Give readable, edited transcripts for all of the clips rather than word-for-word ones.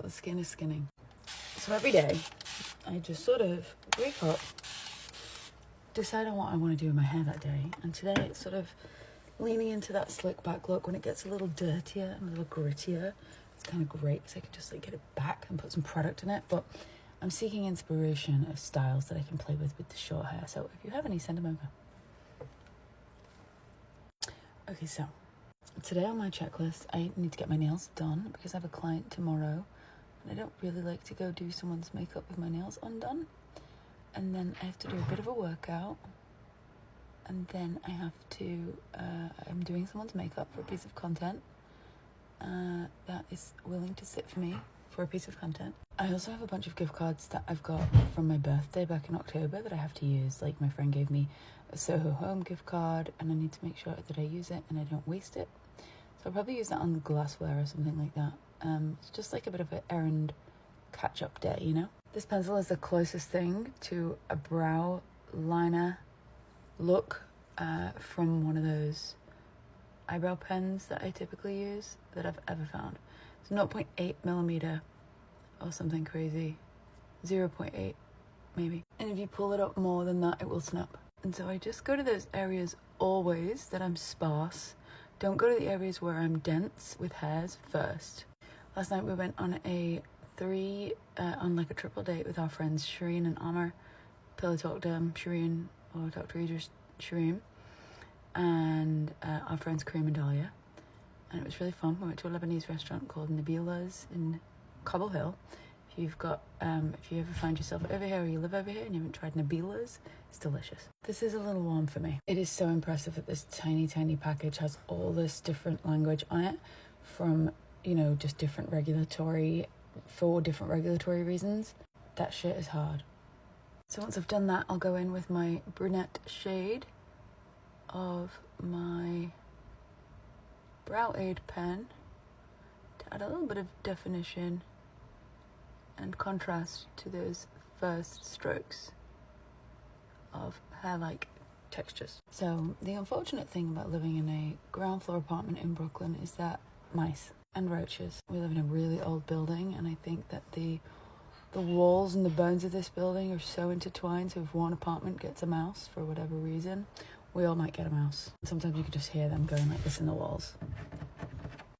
the skin is skinning. So every day, I just sort of wake up, decide on what I want to do with my hair that day. And today it's sort of leaning into that slick back look. When it gets a little dirtier and a little grittier, it's kind of great because I can just like get it back and put some product in it. But I'm seeking inspiration of styles that I can play with the short hair. So if you have any, send them over. Okay, so today on my checklist, I need to get my nails done because I have a client tomorrow. And I don't really like to go do someone's makeup with my nails undone. And then I have to do a bit of a workout. And then I have to, I'm doing someone's makeup for a piece of content that is willing to sit for me for a piece of content. I also have a bunch of gift cards that I've got from my birthday back in October that I have to use. Like my friend gave me a Soho Home gift card and I need to make sure that I use it and I don't waste it. So I'll probably use that on the glassware or something like that. It's just like a bit of an errand catch-up day, you know? This pencil is the closest thing to a brow liner look from one of those eyebrow pens that I typically use that I've ever found. It's 0.8 millimeter or something crazy. 0.8 maybe. And if you pull it up more than that, it will snap. And so I just go to those areas always that I'm sparse. Don't go to the areas where I'm dense with hairs first. Last night we went on a on like a triple date with our friends Shireen and Amr. Pillow talked Shireen, or Dr. Idris Shireen, and our friends Grwm and Dahlia. And it was really fun. We went to a Lebanese restaurant called Nabila's in Cobble Hill. If you've got, if you ever find yourself over here or you live over here and you haven't tried Nabila's, it's delicious. This is a little warm for me. It is so impressive that this tiny package has all this different language on it from, you know, just different for different regulatory reasons. That shit is hard. So once I've done that, I'll go in with my brunette shade of my Brow Aid pen to add a little bit of definition and contrast to those first strokes of hair-like textures. So the unfortunate thing about living in a ground floor apartment in Brooklyn is that mice and roaches. We live in a really old building and I think that the walls and the bones of this building are so intertwined, so if one apartment gets a mouse for whatever reason, we all might get a mouse. Sometimes you can just hear them going like this in the walls.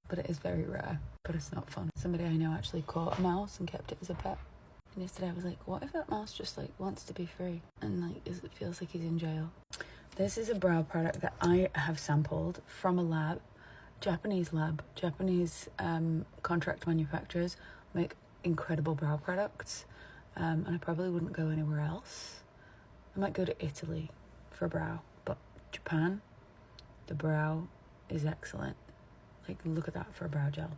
But it is very rare, but it's not fun. Somebody I know actually caught a mouse and kept it as a pet. And yesterday I was like, what if that mouse just like wants to be free and like it feels like he's in jail? This is a brow product that I have sampled from a lab, Japanese contract manufacturers make incredible brow products, and I probably wouldn't go anywhere else. I might go to Italy for brow, but Japan, the brow is excellent. Like, look at that for a brow gel.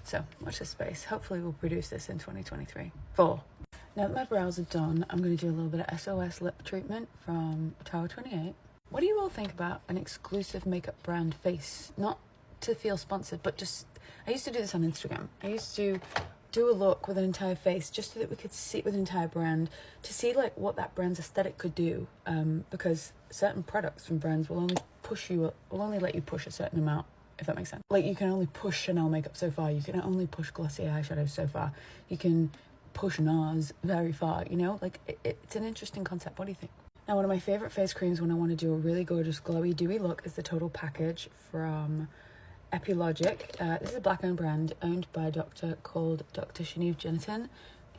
So watch this space. Hopefully we'll produce this in 2023. Now that my brows are done, I'm going to do a little bit of SOS lip treatment from Tower 28. What do you all think about an exclusive makeup brand face? Not to feel sponsored, but just, I used to do this on Instagram. I used to do a look with an entire face just so that we could see with an entire brand to see like what that brand's aesthetic could do, because certain products from brands will only let you push a certain amount, if that makes sense. Like you can only push Chanel makeup so far, you can only push Glossier eyeshadow so far, you can push NARS very far, you know, like it's an interesting concept. What do you think? Now, one of my favorite face creams when I want to do a really gorgeous glowy dewy look is the Total Package from Epilogic. This is a black owned brand owned by a doctor called Dr. Shanive Jenitin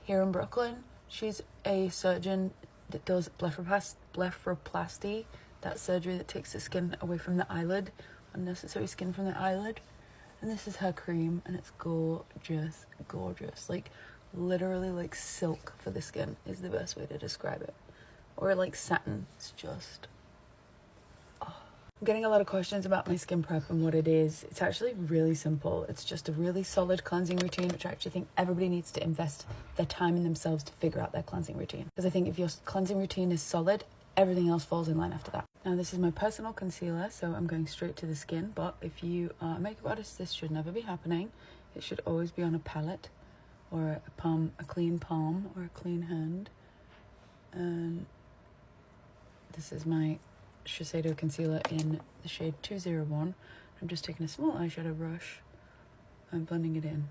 here in Brooklyn. She's a surgeon that does blepharoplasty, that surgery that takes the skin away from the eyelid, unnecessary skin from the eyelid. And this is her cream and it's gorgeous, gorgeous. Like literally like silk for the skin is the best way to describe it. Or like satin. It's just, I'm getting a lot of questions about my skin prep and what it is. It's actually really simple. It's just a really solid cleansing routine, which I actually think everybody needs to invest their time in themselves to figure out their cleansing routine. Because I think if your cleansing routine is solid, everything else falls in line after that. Now this is my personal concealer, so I'm going straight to the skin, but if you are a makeup artist, this should never be happening. It should always be on a palette or a clean palm or a clean hand. And this is my Shiseido concealer in the shade 201. I'm just taking a small eyeshadow brush and blending it in.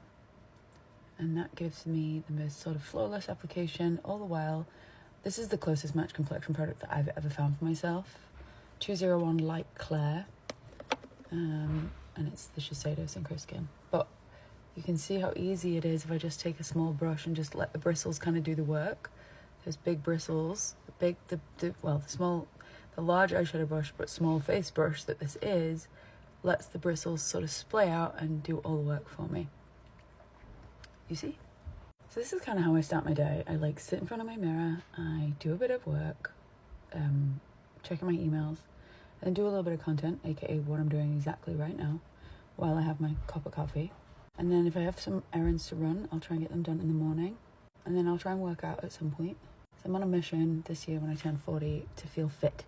and that gives me the most sort of flawless application all the while. This is the closest match complexion product that I've ever found for myself. 201 Light Clair, and it's the Shiseido Synchro Skin. But you can see how easy it is if I just take a small brush and just let the bristles kind of do the work. Those big bristles, the large eyeshadow brush but small face brush that this is, lets the bristles sort of splay out and do all the work for me. You see? So this is kind of how I start my day. I like sit in front of my mirror, I do a bit of work, checking my emails, and do a little bit of content, aka what I'm doing exactly right now, while I have my cup of coffee. And then if I have some errands to run, I'll try and get them done in the morning. And then I'll try and work out at some point. So I'm on a mission this year when I turn 40 to feel fit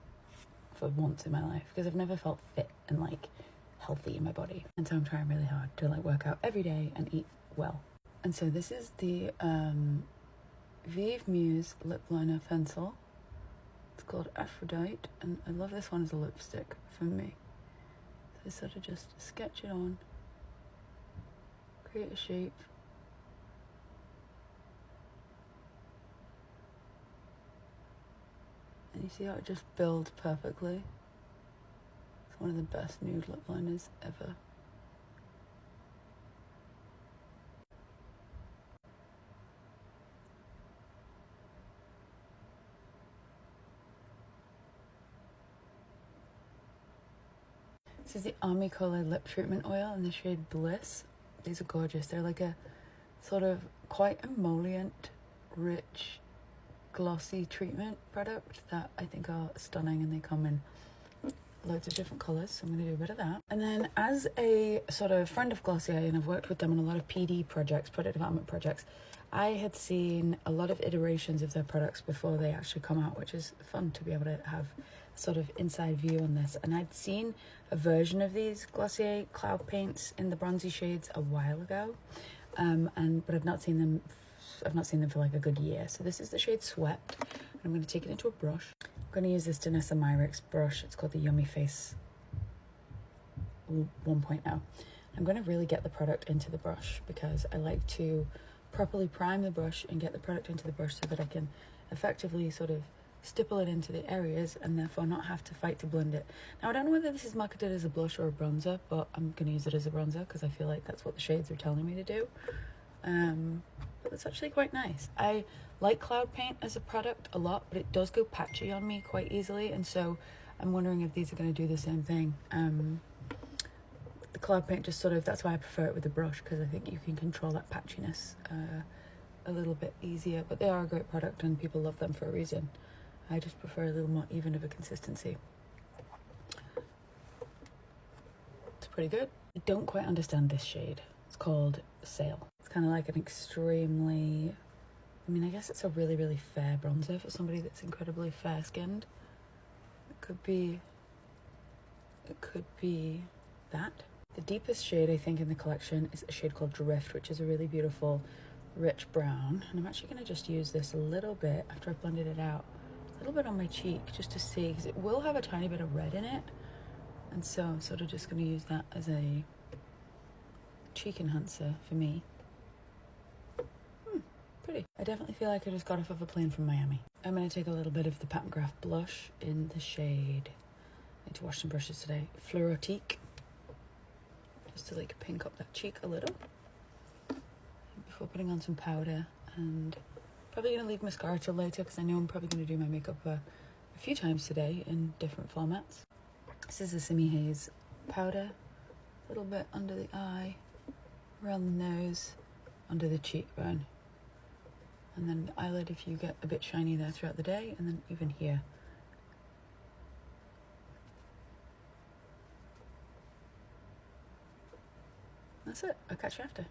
for once in my life, because I've never felt fit and like healthy in my body. And so I'm trying really hard to like work out every day and eat well. And so this is the Vive Muse lip liner pencil. It's called Aphrodite, and I love this one as a lipstick for me. So sort of just sketch it on, create a shape. And you see how it just builds perfectly. It's one of the best nude lip liners ever. This is the Army Color Lip Treatment Oil in the shade Bliss. These are gorgeous. They're like a sort of quite emollient, rich, glossy treatment product that I think are stunning, and they come in loads of different colours, so I'm going to do a bit of that. And then as a sort of friend of Glossier, and I've worked with them on a lot of PD projects, product development projects, I had seen a lot of iterations of their products before they actually come out, which is fun to be able to have sort of inside view on this. And I'd seen a version of these Glossier cloud paints in the bronzy shades a while ago, but I've not seen them for like a good year. So this is the shade Sweat, and I'm going to take it into a brush. I'm going to use this Danessa Myricks brush. It's called the Yummy Face 1.0. I'm going to really get the product into the brush because I like to properly prime the brush and get the product into the brush so that I can effectively sort of stipple it into the areas and therefore not have to fight to blend it. Now I don't know whether this is marketed as a blush or a bronzer, but I'm going to use it as a bronzer because I feel like that's what the shades are telling me to do. But it's actually quite nice. I like cloud paint as a product a lot, but it does go patchy on me quite easily, and so I'm wondering if these are going to do the same thing. The cloud paint just sort of, that's why I prefer it with the brush, because I think you can control that patchiness a little bit easier, but they are a great product and people love them for a reason. I just prefer a little more even of a consistency. It's pretty good. I don't quite understand this shade. It's called Sail. It's kind of like an extremely, I mean, I guess it's a really, really fair bronzer for somebody that's incredibly fair-skinned. It could be that. The deepest shade, I think, in the collection is a shade called Drift, which is a really beautiful, rich brown. And I'm actually going to just use this a little bit after I've blended it out, a little bit on my cheek, just to see, because it will have a tiny bit of red in it. And so I'm sort of just going to use that as a cheek enhancer for me. Pretty. I definitely feel like I just got off of a plane from Miami. I'm going to take a little bit of the Pat McGrath blush in the shade, I need to wash some brushes today, Fluorotique, just to like pink up that cheek a little before putting on some powder. And probably going to leave mascara till later because I know I'm probably going to do my makeup a few times today in different formats. This is the Simi Haze powder, a little bit under the eye, around the nose, under the cheekbone, and then the eyelid if you get a bit shiny there throughout the day, and then even here. That's it. I'll catch you after.